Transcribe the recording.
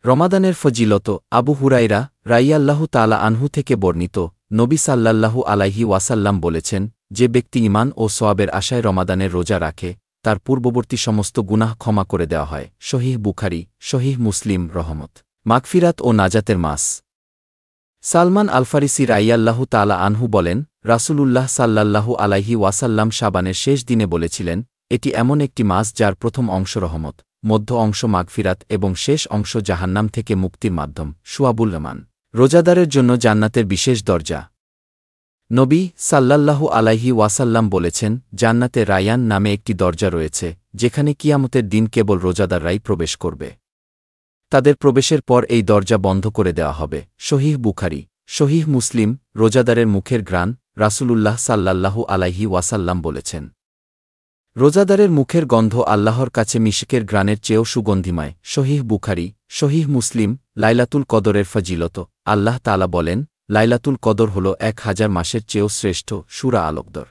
রমাদানের ফজিলত আবু হুরায়রা রাইয়াল্লাহু তাআলা আনহু থেকে বর্ণিত, নবী সাল্লাল্লাহু আলাইহি ওয়াসাল্লাম বলেছেন, যে ব্যক্তি ঈমান ও সওয়াবের আশায় রমাদানের রোজা রাখে, তার পূর্ববর্তী সমস্ত গুনাহ ক্ষমা করে দেওয়া হয়। সহিহ বুখারী, সহিহ মুসলিম। রহমত, মাগফিরাত ও নাজাতের মাস। সালমান আল ফারিসি রাইয়াল্লাহু তাআলা আনহু বলেন, রাসূলুল্লাহ সাল্লাল্লাহু আলাইহি ওয়াসাল্লাম শাবানের শেষ দিনে বলেছিলেন, এটি এমন একটি মাস যার প্রথম অংশ রহমত, মধ্য অংশ মাগফিরাত এবং শেষ অংশ জাহান্নাম থেকে মুক্তির মাধ্যম। শুআবুল রহমান। রোজাদারের জন্য জান্নাতের বিশেষ দরজা। নবী সাল্লাল্লাহু আলাইহি ওয়াসাল্লাম বলেছেন, জান্নাতে রায়ান নামে একটি দরজা রয়েছে, যেখানে কিয়ামতের দিন কেবল রোজাদাররাই প্রবেশ করবে। তাদের প্রবেশের পর এই দরজা বন্ধ করে দেওয়া হবে। সহিহ বুখারী, সহিহ মুসলিম। রোজাদারের মুখের ঘ্রাণ, রাসূলুল্লাহ সাল্লাল্লাহু আলাইহি ওয়াসাল্লাম বলেছেন, রোজাদারের মুখের গন্ধ আল্লাহর কাছে মিশকের ঘ্রাণের চেয়েও সুগন্ধিময়। সহিহ বুখারী, সহিহ মুসলিম। লাইলাতুল কদরের ফজিলত। আল্লাহ তাআলা বলেন, লাইলাতুল কদর হল 1000 মাসের চেয়েও শ্রেষ্ঠ। সূরা আল-কদর।